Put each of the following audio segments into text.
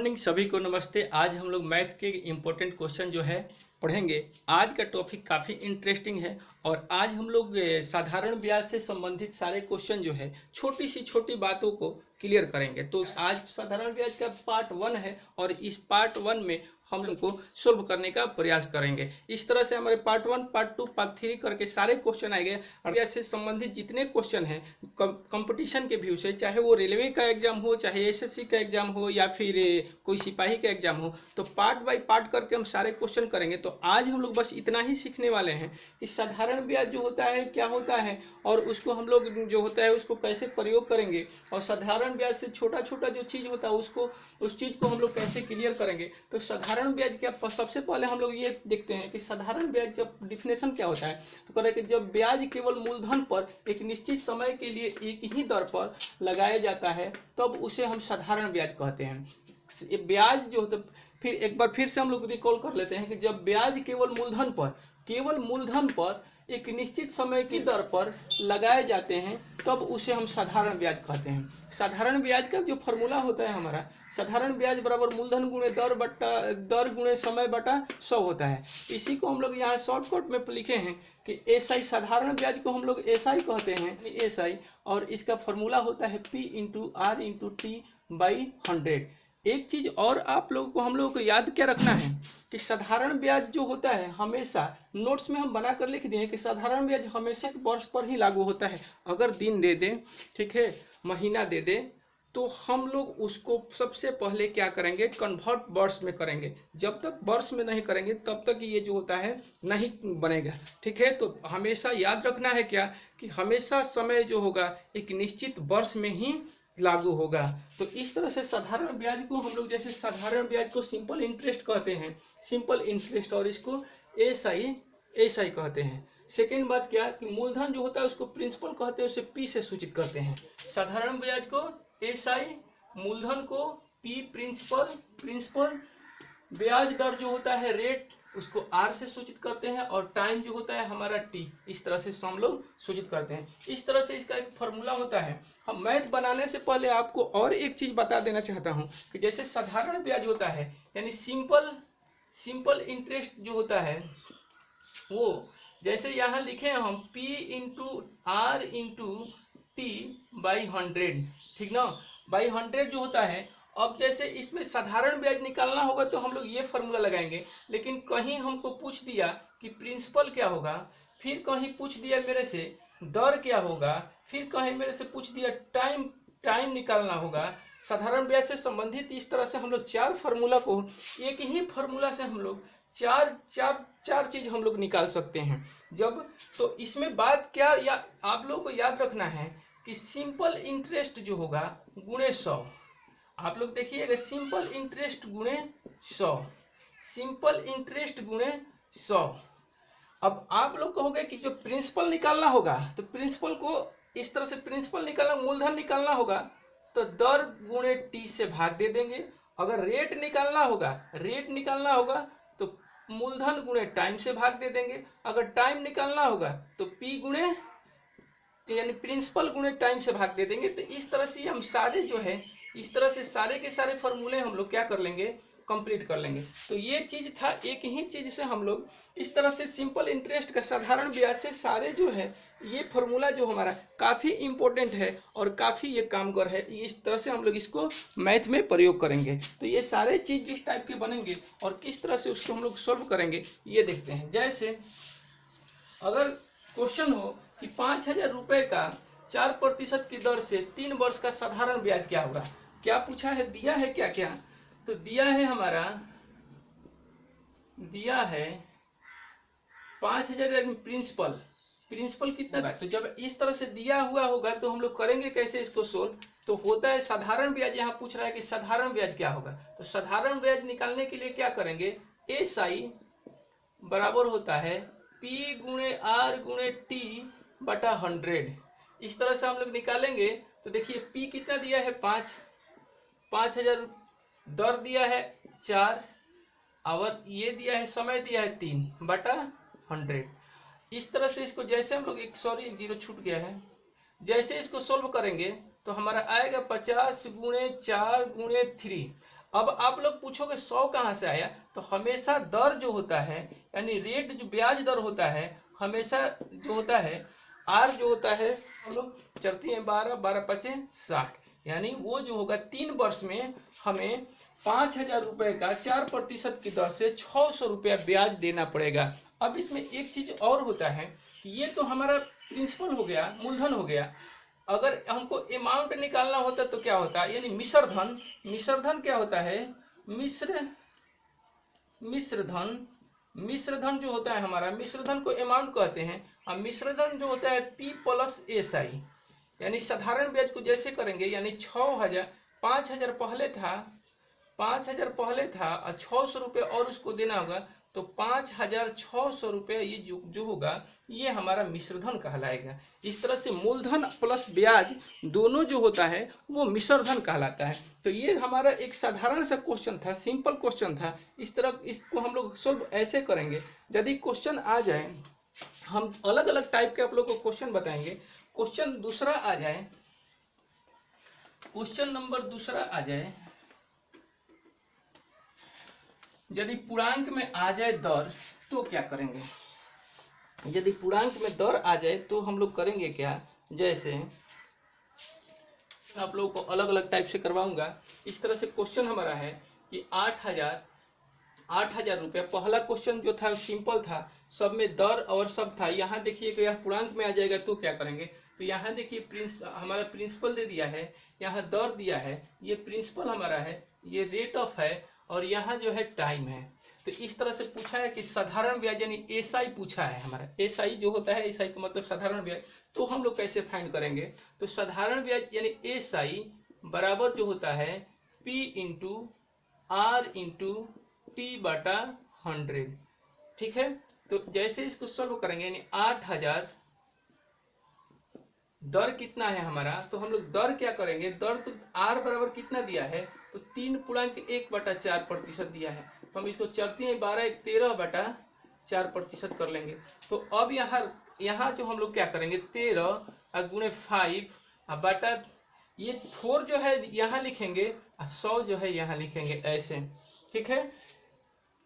Morning, सभी को नमस्ते। आज हम लोग मैथ के इम्पोर्टेंट क्वेश्चन जो है पढ़ेंगे। आज का टॉपिक काफ़ी इंटरेस्टिंग है और आज हम लोग साधारण ब्याज से संबंधित सारे क्वेश्चन जो है छोटी सी छोटी बातों को क्लियर करेंगे। तो आज साधारण ब्याज का पार्ट 1 है और इस पार्ट 1 में हम लोग को सोल्व करने का प्रयास करेंगे। इस तरह से हमारे पार्ट 1, पार्ट 2, पार्ट 3 करके सारे क्वेश्चन आएंगे और ब्याज से संबंधित जितने क्वेश्चन हैं कंपटीशन के व्यू से, चाहे वो रेलवे का एग्जाम हो, चाहे एसएससी का एग्जाम हो या फिर कोई सिपाही का एग्जाम हो, तो पार्ट बाय पार्ट करके हम सारे क्वेश्चन करेंगे। तो आज हम लोग बस इतना ही सीखने वाले हैं कि साधारण ब्याज जो होता है क्या होता है और उसको हम लोग जो होता है उसको कैसे प्रयोग करेंगे, और साधारण ब्याज से छोटा छोटा जो चीज़ होता है उसको उस चीज़ को हम लोग कैसे क्लियर करेंगे। तो साधारण ब्याज क्या, सबसे पहले हम लोग ये देखते हैं कि साधारण ब्याज जब डिफिनेशन क्या होता है। तो कह रहे हैं कि जब ब्याज केवल मूलधन पर एक निश्चित समय के लिए एक ही दर पर लगाया जाता है तब उसे हम साधारण ब्याज कहते हैं। ब्याज जो होता, फिर एक बार फिर से हम लोग रिकॉल कर लेते हैं कि जब ब्याज केवल मूलधन पर एक निश्चित समय की दर पर लगाए जाते हैं तब उसे हम साधारण ब्याज कहते हैं। साधारण ब्याज का जो फॉर्मूला होता है हमारा, साधारण ब्याज बराबर मूलधन गुणे दर गुणे समय बटा 100 होता है। इसी को हम लोग यहाँ शॉर्टकट में लिखे हैं कि एसआई, साधारण ब्याज को हम लोग एसआई कहते हैं, एसआई, और इसका फॉर्मूला होता है P into R into T by 100। एक चीज और आप लोगों को, हम लोगों को याद क्या रखना है कि साधारण ब्याज जो होता है हमेशा, नोट्स में हम बनाकर लिख दिए कि साधारण ब्याज हमेशा वर्ष पर ही लागू होता है। अगर दिन दे दे, ठीक है, महीना दे दे, तो हम लोग उसको सबसे पहले क्या करेंगे, कन्वर्ट वर्ष में करेंगे। जब तक वर्ष में नहीं करेंगे तब तक ये जो होता है नहीं बनेगा, ठीक है। तो हमेशा याद रखना है क्या कि हमेशा समय जो होगा एक निश्चित वर्ष में ही लागू होगा। तो इस तरह से साधारण ब्याज को हम लोग, जैसे साधारण ब्याज को सिंपल इंटरेस्ट कहते हैं, सिंपल इंटरेस्ट, और इसको एसआई कहते हैं। सेकेंड बात क्या कि मूलधन जो होता है उसको प्रिंसिपल कहते हैं, उसे पी से सूचित करते हैं। साधारण ब्याज को एसआई, मूलधन को पी, प्रिंसिपल, ब्याज दर जो होता है रेट उसको आर से सूचित करते हैं, और टाइम जो होता है हमारा टी, इस तरह से हम लोग सूचित करते हैं। इस तरह से इसका एक फॉर्मूला होता है। हम मैथ बनाने से पहले आपको और एक चीज बता देना चाहता हूं कि जैसे साधारण ब्याज होता है यानी सिंपल इंटरेस्ट जो होता है, वो जैसे यहाँ लिखे हैं हम P into R into T by 100, ठीक ना, बाई 100 जो होता है। अब जैसे इसमें साधारण ब्याज निकालना होगा तो हम लोग ये फॉर्मूला लगाएंगे, लेकिन कहीं हमको पूछ दिया कि प्रिंसिपल क्या होगा, फिर कहीं पूछ दिया मेरे से दर क्या होगा, फिर कहीं मेरे से पूछ दिया टाइम निकालना होगा। साधारण ब्याज से संबंधित इस तरह से हम लोग चार फार्मूला को, एक ही फार्मूला से हम लोग चार चीज हम लोग निकाल सकते हैं। जब तो इसमें बात क्या, या आप लोगों को याद रखना है कि सिंपल इंटरेस्ट जो होगा गुणे 100, आप लोग देखिएगा, सिंपल इंटरेस्ट गुणे 100, सिंपल इंटरेस्ट गुणे 100। अब आप लोग कहोगे कि जो प्रिंसिपल निकालना होगा तो प्रिंसिपल को इस तरह से प्रिंसिपल निकालना, मूलधन निकालना होगा तो दर गुणे टी से भाग दे देंगे। अगर रेट निकालना होगा तो मूलधन गुणे टाइम से भाग दे देंगे। अगर टाइम निकालना होगा तो पी गुणे, यानी प्रिंसिपल गुणे टाइम से भाग दे देंगे। तो इस तरह से हम सारे जो है, इस तरह से सारे के सारे फॉर्मूले हम लोग क्या कर लेंगे, कंप्लीट कर लेंगे। तो ये चीज था, एक ही चीज से हम लोग इस तरह से सिंपल इंटरेस्ट का, साधारण ब्याज से सारे जो है ये फॉर्मूला जो हमारा काफी इंपॉर्टेंट है और काफी ये कामगर है। इस तरह से हम लोग इसको मैथ में प्रयोग करेंगे। तो ये सारे चीज जिस टाइप के बनेंगे और किस तरह से उसको हम लोग सॉल्व करेंगे ये देखते हैं। जैसे अगर क्वेश्चन हो कि 5,000 रुपए का 4% की दर से 3 वर्ष का साधारण ब्याज क्या होगा, क्या पूछा है, दिया है क्या क्या, तो दिया है हमारा, दिया है 5,000 प्रिंसिपल कितना है। तो जब इस तरह से दिया हुआ होगा तो हम लोग करेंगे कैसे इसको सोल्व, तो होता है साधारण ब्याज, यहाँ पूछ रहा है कि साधारण ब्याज क्या होगा। तो साधारण ब्याज निकालने के लिए क्या करेंगे, एसआई बराबर होता है P गुणे आर गुणे टी बटा 100। इस तरह से हम लोग निकालेंगे। तो देखिए P कितना दिया है 5,000, दर दिया है 4, और ये दिया है समय दिया है 3 बटा 100। इस तरह से इसको जैसे हम लोग एक जीरो छूट गया है, जैसे इसको सोल्व करेंगे तो हमारा आएगा 50 गुणे 4 गुणे 3। अब आप लोग पूछोगे 100 कहाँ से आया, तो हमेशा दर जो होता है यानी रेट जो ब्याज दर होता है हमेशा जो होता है आर जो होता है हम लोग चलती है 12 12 पचे 60, यानी वो जो होगा 3 वर्ष में हमें 5,000 रुपए का 4% की दर से 600 रुपया ब्याज देना पड़ेगा। अब इसमें एक चीज और होता है कि ये तो हमारा प्रिंसिपल हो गया, मूलधन हो गया। अगर हमको अमाउंट निकालना होता तो क्या होता, यानी मिश्रधन। मिश्रधन क्या होता है, मिश्रधन जो होता है हमारा, मिश्रधन को अमाउंट कहते हैं। और मिश्रधन जो होता है P प्लस SI, यानी साधारण ब्याज को जैसे करेंगे, यानी 6,000 5,000 पहले था और 600 रुपये और उसको देना होगा, तो 5,600 रुपये ये जो होगा ये हमारा मिश्रधन कहलाएगा। इस तरह से मूलधन प्लस ब्याज दोनों जो होता है वो मिश्रधन कहलाता है। तो ये हमारा एक साधारण सा क्वेश्चन था, सिंपल क्वेश्चन था। इस तरह इसको हम लोग सोल्व ऐसे करेंगे। यदि क्वेश्चन आ जाए, हम अलग अलग टाइप के आप लोग को क्वेश्चन बताएंगे। क्वेश्चन दूसरा आ जाए, क्वेश्चन नंबर दूसरा आ जाए, यदि पूर्णांक में आ जाए दर तो क्या करेंगे। यदि पूर्णांक में दर आ जाए तो हम लोग करेंगे क्या, जैसे आप लोगों को अलग अलग टाइप से करवाऊंगा। इस तरह से क्वेश्चन हमारा है कि 8,000 रुपया। पहला क्वेश्चन जो था सिंपल था, सब में दर और सब था। यहाँ देखिए कि यह पूर्णांक में आ जाएगा तो क्या करेंगे, तो यहाँ देखिए हमारा प्रिंसिपल दे दिया है, यहाँ दर दिया है, ये प्रिंसिपल हमारा है, ये रेट ऑफ है, और यहाँ जो है टाइम है। तो इस तरह से पूछा है कि साधारण ब्याज यानी SI पूछा है हमारा। SI जो होता है, SI का मतलब साधारण ब्याज। तो हम लोग कैसे फाइंड करेंगे, तो साधारण ब्याज यानी SI बराबर जो होता है P into R into T बटा 100। ठीक है, तो जैसे इसको सॉल्व करेंगे, यानी 8,000 दर कितना है हमारा, तो हम लोग दर क्या करेंगे, दर तो R बराबर कितना दिया है, तो 3.1/4% दिया है। तो हम इसको चलते हैं 12 13/4% कर लेंगे। तो अब यहाँ जो हम लोग क्या करेंगे, 13 गुणे 5 बटा ये 4 जो है यहाँ लिखेंगे, 100 जो है यहाँ लिखेंगे, ऐसे। ठीक है,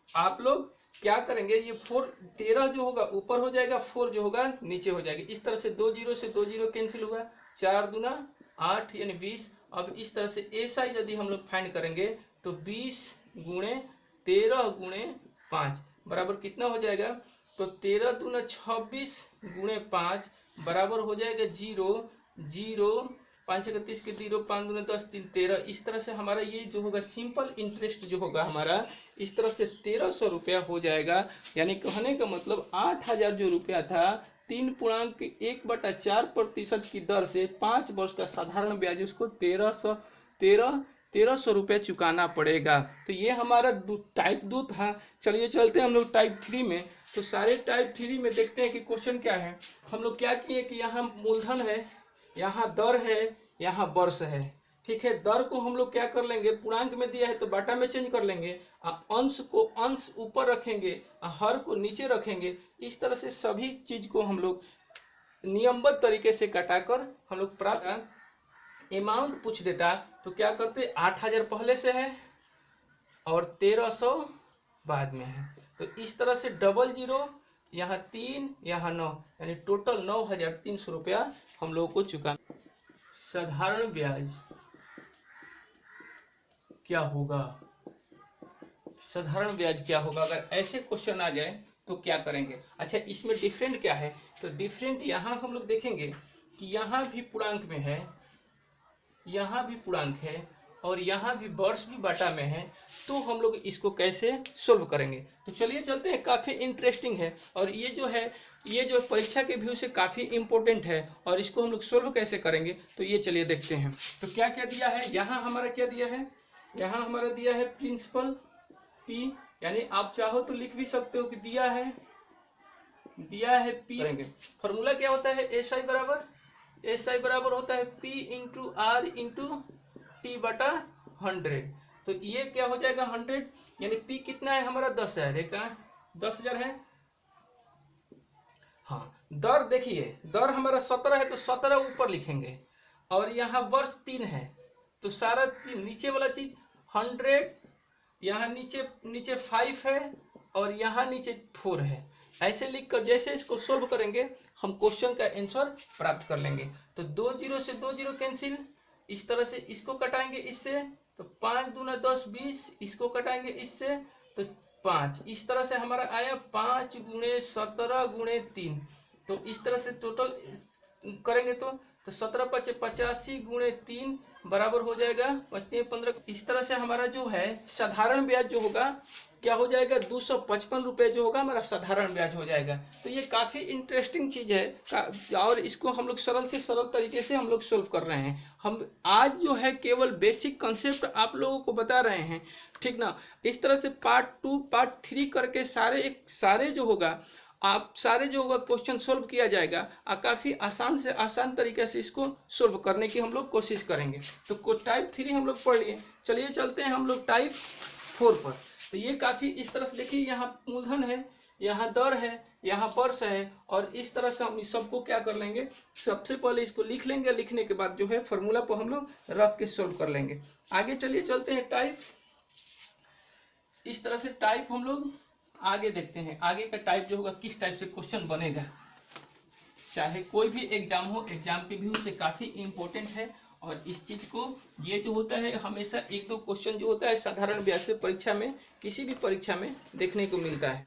आप लोग क्या करेंगे, ये 13 जो होगा ऊपर हो जाएगा, 4 जो होगा नीचे हो जाएगा। इस तरह से 2 0 से 2 0 कैंसिल हुआ, 4 दूना 8 यानी 20। अब इस तरह से SI यदि हम लोग फाइंड करेंगे तो 20 गुणे 13 गुणे 5 बराबर कितना हो जाएगा, तो 13 दूना 26 गुणे 5 बराबर हो जाएगा 0 0 5 31 के 0 5 दूना 10 3 13। इस तरह से हमारा ये जो होगा सिंपल इंटरेस्ट जो होगा हमारा, इस तरह से 1300 रुपया हो जाएगा। यानी कहने का मतलब 8,000 जो रुपया था 3.1/4% की दर से 5 वर्ष का साधारण ब्याज उसको 1300 रुपया चुकाना पड़ेगा। तो ये हमारा टाइप 2 था। चलिए चलते हैं हम लोग टाइप 3 में। तो सारे टाइप 3 में देखते हैं कि क्वेश्चन क्या है। हम लोग क्या किए कि यहाँ मूलधन है, यहाँ दर है, यहाँ वर्ष है। ठीक है, दर को हम लोग क्या कर लेंगे, पूर्णांक में दिया है तो बाटा में चेंज कर लेंगे, अंश को अंश ऊपर रखेंगे, हर को नीचे रखेंगे। इस तरह से सभी चीज को हम लोग नियमबद्ध तरीके से काटाकर हम लोग प्राप्त अमाउंट पूछ देता तो क्या करते, 8,000 पहले से है और 1300 बाद में है। तो इस तरह से 00 यहाँ 3 यहाँ 9 यानी टोटल 9,300 रुपया हम लोगों को चुकाना। साधारण ब्याज क्या होगा, साधारण ब्याज क्या होगा अगर ऐसे क्वेश्चन आ जाए तो क्या करेंगे। अच्छा, इसमें डिफरेंट क्या है, तो डिफरेंट यहाँ हम लोग देखेंगे कि यहाँ भी पूर्णांक में है, यहाँ भी पूर्णांक है और यहाँ भी वर्ष भी बाटा में है। तो हम लोग इसको कैसे सोल्व करेंगे, तो चलिए चलते हैं। काफ़ी इंटरेस्टिंग है और ये जो परीक्षा के व्यू से काफ़ी इंपॉर्टेंट है और इसको हम लोग सोल्व कैसे करेंगे तो ये चलिए देखते हैं। तो क्या क्या दिया है, यहाँ हमारा क्या दिया है, यहाँ हमारा दिया है प्रिंसिपल P, यानी आप चाहो तो लिख भी सकते हो कि दिया है P। करेंगे फॉर्मूला क्या होता है, SI बराबर होता है P into R into T बटा 100। तो ये क्या हो जाएगा 100, यानी P कितना है हमारा 10,000 है, कहाँ 10,000 है। हाँ, दर देखिए, दर हमारा 17 है तो 17 ऊपर लिखेंगे और यहाँ वर्ष 3 है तो सारा नीचे वाला चीज 100, यहाँ नीचे नीचे 5 है और यहाँ नीचे 4 है। ऐसे लिखकर जैसे इसको सोल्व करेंगे हम क्वेश्चन का आंसर प्राप्त कर लेंगे। तो 2 जीरो से 2 जीरो कैंसिल, इस तरह से इसको कटाएंगे इससे, तो 5 दूना 10 20, इसको कटाएंगे इससे तो 5, इस तरह से हमारा आया 5 गुणे 17 गुणे 3। तो इस तरह से टोटल करेंगे तो 17 पचे 85 गुणे 3 बराबर हो जाएगा 15। इस तरह से हमारा जो है साधारण ब्याज जो होगा क्या हो जाएगा, 255 रुपये जो होगा हमारा साधारण ब्याज हो जाएगा। तो ये काफ़ी इंटरेस्टिंग चीज़ है और इसको हम लोग सरल से सरल तरीके से हम लोग सोल्व कर रहे हैं। हम आज जो है केवल बेसिक कंसेप्ट आप लोगों को बता रहे हैं, ठीक ना। इस तरह से पार्ट 2 पार्ट 3 करके सारे जो होगा आप सारे जो होगा क्वेश्चन सोल्व किया जाएगा और काफ़ी आसान से आसान तरीके से इसको सोल्व करने की हम लोग कोशिश करेंगे। तो टाइप 3 हम लोग पढ़ लिए, चलिए चलते हैं हम लोग टाइप 4 पर। तो ये काफ़ी इस तरह से देखिए, यहाँ मूलधन है, यहाँ दर है, यहाँ वर्ष है, और इस तरह से हम इस सबको क्या कर लेंगे, सबसे पहले इसको लिख लेंगे, लिखने के बाद जो है फॉर्मूला को हम लोग रख के सोल्व कर लेंगे। आगे चलिए चलते हैं टाइप, इस तरह से टाइप हम लोग आगे देखते हैं। आगे का टाइप जो होगा किस टाइप से क्वेश्चन बनेगा, चाहे कोई भी एग्जाम हो, एग्जाम के व्यू से काफ़ी इंपॉर्टेंट है। और इस चीज़ को ये जो होता है हमेशा 1-2 क्वेश्चन जो होता है साधारण ब्याज से परीक्षा में, किसी भी परीक्षा में देखने को मिलता है।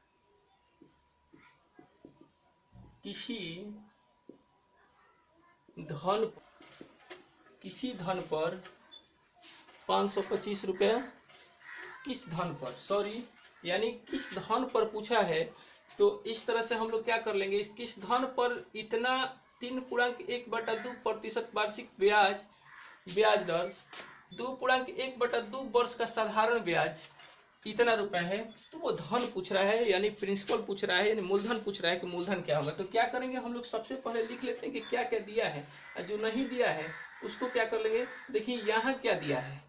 किसी धन पर 525 रुपया, किस धन पर, सॉरी यानी किस धन पर पूछा है। तो इस तरह से हम लोग क्या कर लेंगे, किस धन पर इतना 3.1/2% वार्षिक ब्याज दर, 2.1/2 वर्ष का साधारण ब्याज इतना रुपया है। तो वो धन पूछ रहा है यानी प्रिंसिपल पूछ रहा है, यानी मूलधन पूछ रहा है कि मूलधन क्या होगा। तो क्या करेंगे हम लोग, सबसे पहले लिख लेते हैं कि क्या क्या दिया है, और जो नहीं दिया है उसको क्या कर लेंगे। देखिए यहाँ क्या दिया है,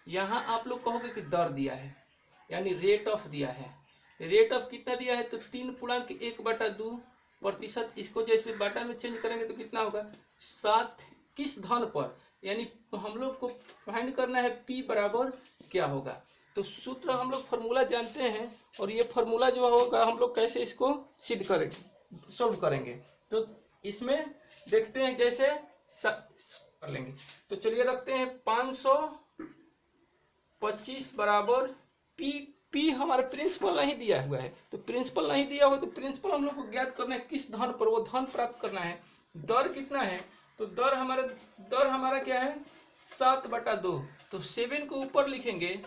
यहाँ आप लोग कहोगे कि दर दिया है यानी रेट ऑफ दिया है। रेट ऑफ कितना दिया है, तो 3.1/2%। इसको जैसे बाटा में चेंज करेंगे तो कितना होगा 7। किस धन पर, यानी हम लोग को फाइंड करना है P बराबर क्या होगा। तो सूत्र हम लोग फॉर्मूला जानते हैं, और ये फॉर्मूला जो होगा हम लोग कैसे इसको सिद्ध करेंगे, सोल्व करेंगे। तो इसमें देखते हैं जैसे कर लेंगे। तो चलिए रखते हैं 525 बराबर P हमारा प्रिंसिपल नहीं दिया हुआ है, तो प्रिंसिपल नहीं दिया हो तो प्रिंसिपल हम लोग को ज्ञात करना है किस धन पर, वो धन प्राप्त करना है। दर कितना है, तो दर हमारा क्या है 7/2। तो 7 को ऊपर लिखेंगे,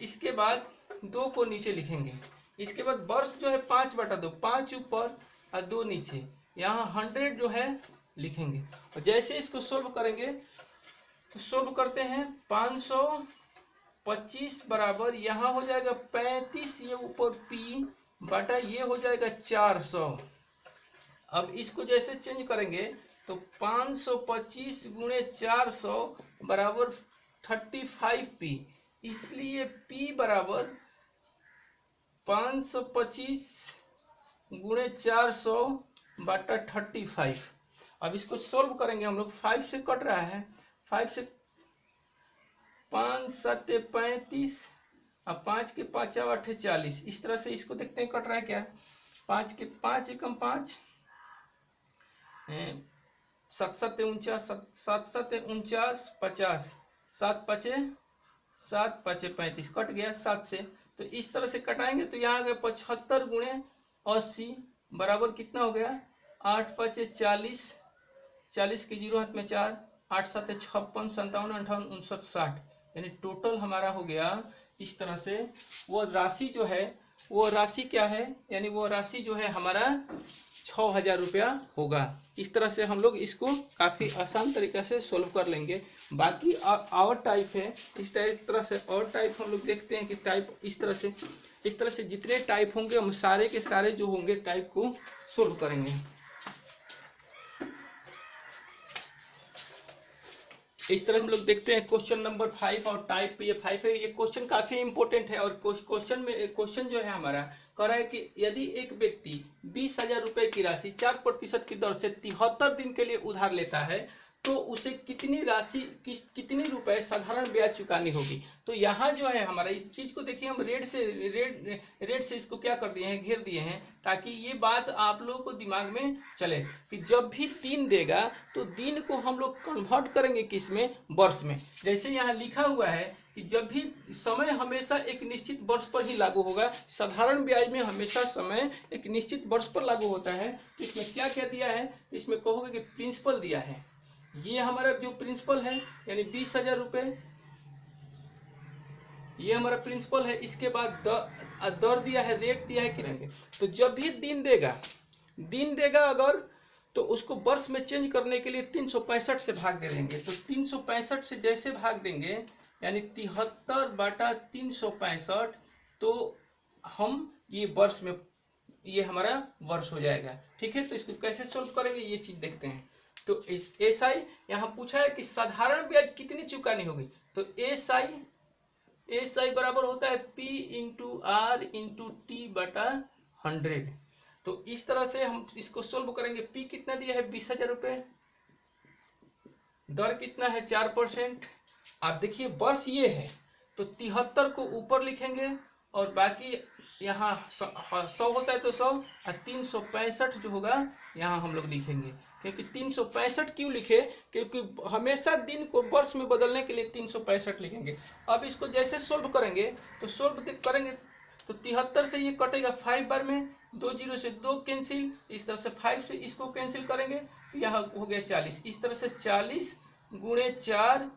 इसके बाद 2 को नीचे लिखेंगे, इसके बाद वर्ष जो है 5/2, 5 ऊपर और 2 नीचे, यहाँ 100 जो है लिखेंगे। और जैसे इसको सोल्व करेंगे तो सोल्व करते हैं 525 बराबर यहाँ हो जाएगा 35, ये ऊपर P बटा ये हो जाएगा 400। अब इसको जैसे चेंज करेंगे तो 525 गुणे 400 बराबर 35P, इसलिए P बराबर 525 गुणे 400 बटा 35। अब इसको सोल्व करेंगे हम लोग, 5 से कट रहा है, 5 से 5 7 35 और 5 के 5 8 40, इस तरह से इसको देखते हैं कट रहा है क्या। 5 के 5 एकम 5, 7 7 49, 7 7 49 50, 7 5 35 कट गया 7 से। तो इस तरह से कटाएंगे तो यहाँ आ गया 75 गुणे 80 बराबर कितना हो गया 8 5 40, 40 के 0 हाथ में 4, 8 7 56 57 58 59 60, यानी टोटल हमारा हो गया इस तरह से। वो राशि जो है वो राशि क्या है, यानी वो राशि जो है हमारा 6000 रुपया होगा। इस तरह से हम लोग इसको काफ़ी आसान तरीके से सोल्व कर लेंगे। बाकी और टाइप है, इस तरह से और टाइप हम लोग देखते हैं कि टाइप इस तरह से जितने टाइप होंगे हम सारे के सारे जो होंगे टाइप को सोल्व करेंगे। इस तरह से हम लोग देखते हैं क्वेश्चन नंबर 5 और टाइप ये 5 है। ये क्वेश्चन काफी इंपॉर्टेंट है और क्वेश्चन जो है हमारा कह रहा है कि यदि एक व्यक्ति 20,000 रुपए की राशि 4% की दर से 73 दिन के लिए उधार लेता है तो उसे कितनी राशि कितनी रुपए साधारण ब्याज चुकानी होगी। तो यहाँ जो है हमारा इस चीज को देखिए, हम रेड से इसको क्या कर दिए हैं, घेर दिए हैं, ताकि ये बात आप लोगों को दिमाग में चले कि जब भी दिन देगा तो दिन को हम लोग कन्वर्ट करेंगे किस में, वर्ष में। जैसे यहाँ लिखा हुआ है कि जब भी समय हमेशा एक निश्चित वर्ष पर ही लागू होगा, साधारण ब्याज में हमेशा समय एक निश्चित वर्ष पर लागू होता है। तो इसमें क्या क्या दिया है, इसमें कहोगे कि प्रिंसिपल दिया है। ये हमारा जो प्रिंसिपल है यानी 20,000 रुपये, ये हमारा प्रिंसिपल है। इसके बाद दर दिया है, रेट दिया है कितने। तो जब भी दिन देगा अगर, तो उसको वर्ष में चेंज करने के लिए 365 से भाग दे देंगे। तो 365 से जैसे भाग देंगे यानी 73/365, तो हम ये वर्ष में, ये हमारा वर्ष हो जाएगा। ठीक है, तो इसको कैसे सोल्व करेंगे ये चीज देखते हैं। तो एसआई यहाँ पूछा है कि साधारण ब्याज कितनी चुकानी होगी। तो एसआई बराबर होता है P into R into T बटा 100। तो इस तरह से हम इसको सोल्व करेंगे। P कितना दिया है, 20,000 रुपये, दर कितना है 4%। आप देखिए वर्ष ये है, तो 73 को ऊपर लिखेंगे और बाकी यहाँ 100 होता है तो 100 और 365 जो होगा यहाँ हम लोग लिखेंगे। क्योंकि 365 क्यों लिखे, क्योंकि हमेशा दिन को वर्ष में बदलने के लिए 365 लिखेंगे। अब इसको जैसे सोल्व करेंगे तो तो 73 से ये कटेगा 5 बार में, 2 0 से 2 कैंसिल, इस तरह से 5 से इसको कैंसिल करेंगे तो यहाँ हो गया 40। इस तरह से 40 गुणे 4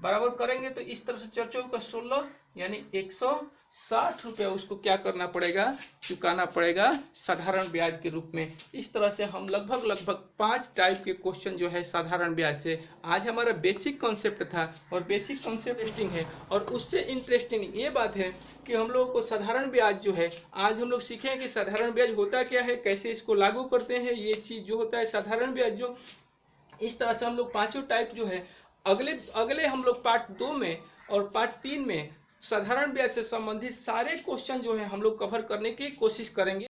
बराबर करेंगे तो इस तरह से 4 4 का 16 यानी 160 रुपये उसको क्या करना पड़ेगा, चुकाना पड़ेगा साधारण ब्याज के रूप में। इस तरह से हम लगभग 5 टाइप के क्वेश्चन जो है साधारण ब्याज से, आज हमारा बेसिक कॉन्सेप्ट था और बेसिक कॉन्सेप्ट इंटरेस्टिंग है। और उससे इंटरेस्टिंग ये बात है कि हम लोगों को साधारण ब्याज जो है, आज हम लोग सीखें कि साधारण ब्याज होता क्या है, कैसे इसको लागू करते हैं। ये चीज़ जो होता है साधारण ब्याज, जो इस तरह से हम लोग 5 टाइप जो है अगले हम लोग पार्ट 2 में और पार्ट 3 में साधारण ब्याज से संबंधित सारे क्वेश्चन जो है हम लोग कवर करने की कोशिश करेंगे।